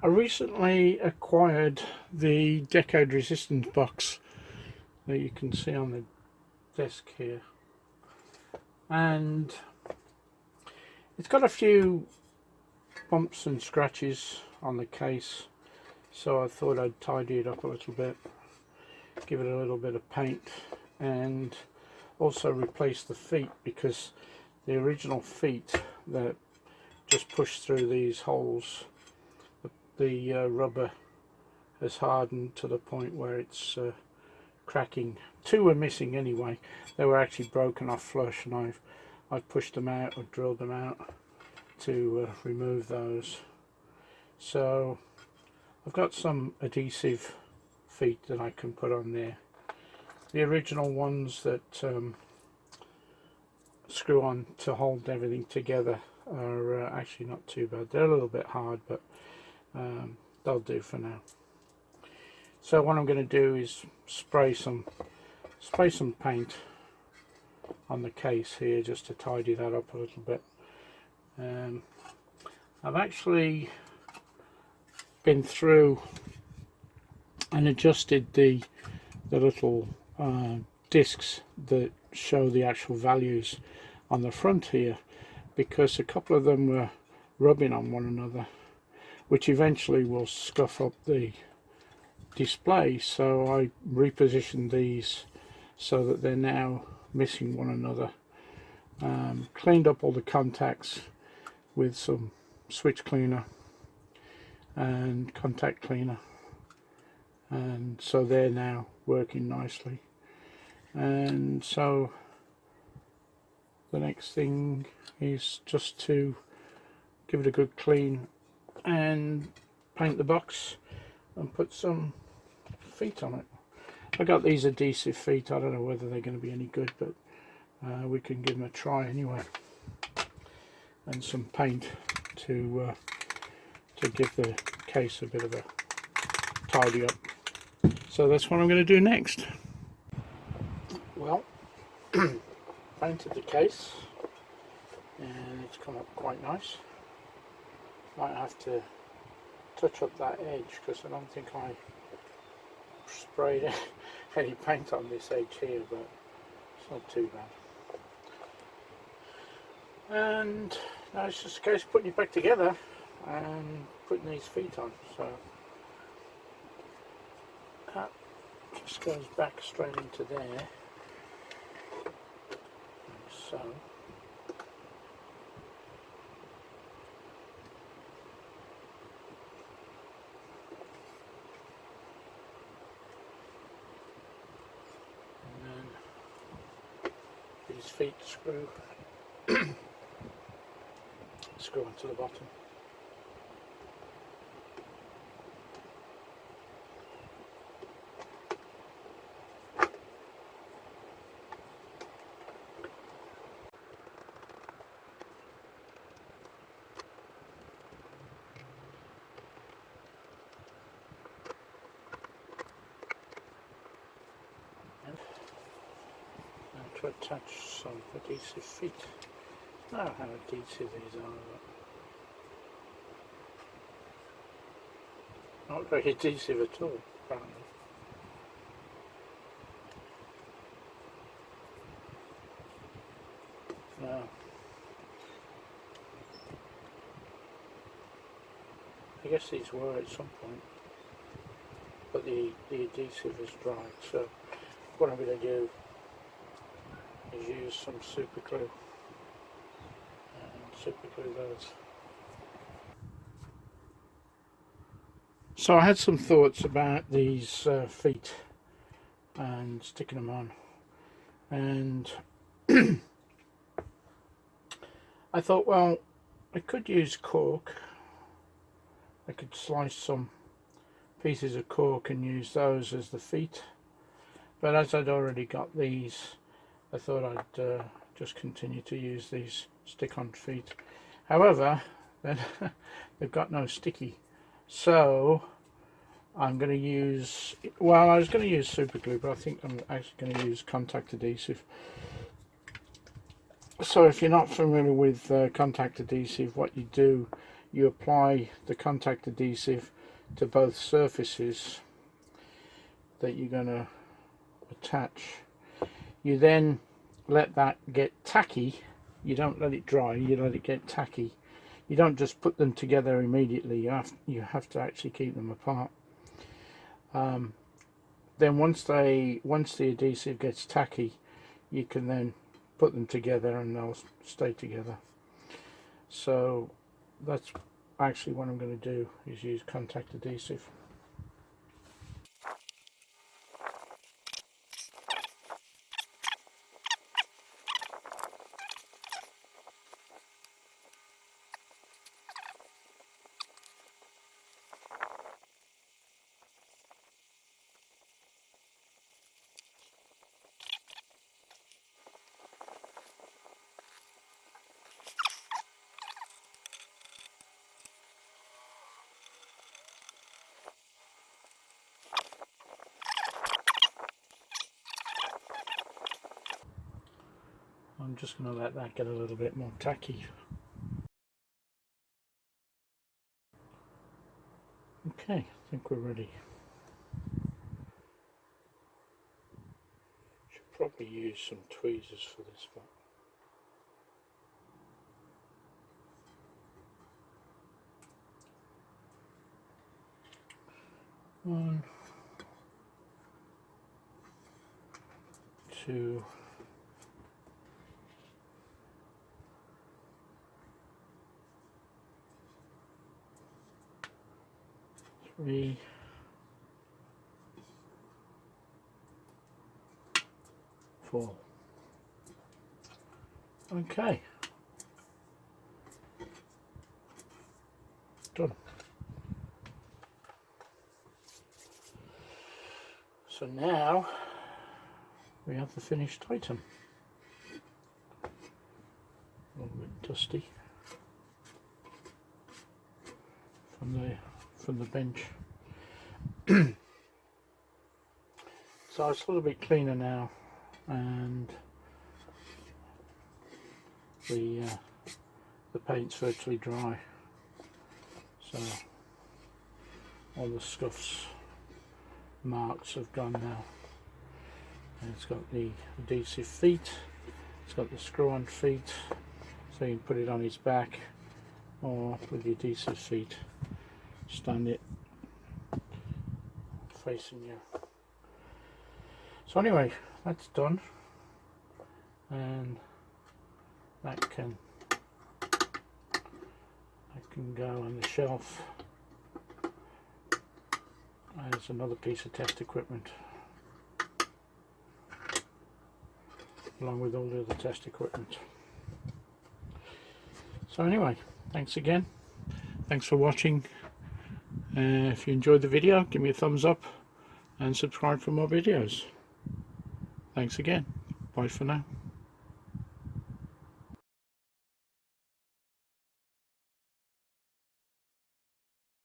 I recently acquired the Decade Resistance Box that you can see on the desk here, and it's got a few bumps and scratches on the case, so I thought I'd tidy it up a little bit, give it a little bit of paint, and also replace the feet, because the original feet that just pushed through these holes, the rubber has hardened to the point where it's cracking. Two were missing anyway. They were actually broken off flush, and I've pushed them out or drilled them out to remove those. So I've got some adhesive feet that I can put on there. The original ones that screw on to hold everything together are actually not too bad. They're a little bit hard, but they'll do for now. So what I'm going to do is spray some paint on the case here, just to tidy that up a little bit. I've actually been through and adjusted the little discs that show the actual values on the front here, because a couple of them were rubbing on one another, which eventually will scuff up the display. So I repositioned these so that they're now missing one another. Cleaned up all the contacts with some switch cleaner and contact cleaner, and so they're now working nicely. And so the next thing is just to give it a good clean and paint the box and put some feet on it. I got these adhesive feet. I don't know whether they're going to be any good, but we can give them a try anyway. And some paint to give the case a bit of a tidy up. So that's what I'm going to do next. Well, painted the case and it's come up quite nice. Might have to touch up that edge, because I don't think I sprayed any paint on this edge here, but it's not too bad. And now it's just a case of putting it back together and putting these feet on. So that just goes back straight into there, like so. These feet screw onto the bottom. And to attach some adhesive feet. I don't know how adhesive these are, but not very adhesive at all, apparently. Now, I guess these were at some point, but the adhesive is dried. So what I'm going to do is use some super glue and super glue those. So I had some thoughts about these feet and sticking them on, and I thought, well, I could use cork. I could slice some pieces of cork and use those as the feet, but as I'd already got these, I thought I'd just continue to use these stick-on feet. However, they've got no sticky, so I'm going to use, well, I was going to use super glue, but I think I'm actually going to use contact adhesive. So if you're not familiar with contact adhesive, what you do you apply the contact adhesive to both surfaces that you're going to attach. You then let that get tacky. You don't let it dry, you let it get tacky. You don't just put them together immediately, you have to actually keep them apart. Then once the adhesive gets tacky, you can then put them together and they'll stay together. So that's actually what I'm going to do, is use contact adhesive. I'm just going to let that get a little bit more tacky. Okay, I think we're ready. Should probably use some tweezers for this one. One, two, three, four. Okay, done. So now we have the finished item. A little bit dusty from the bench. So it's a little bit cleaner now, and the paint's virtually dry, so all the scuffs, marks have gone now. And it's got the adhesive feet, it's got the screw-on feet, so you can put it on its back, or with the adhesive feet stand it facing you. So anyway, that's done, and that can go on the shelf as another piece of test equipment, along with all the other test equipment. So anyway, thanks again, thanks for watching. If you enjoyed the video, give me a thumbs up and subscribe for more videos. Thanks again, bye for now.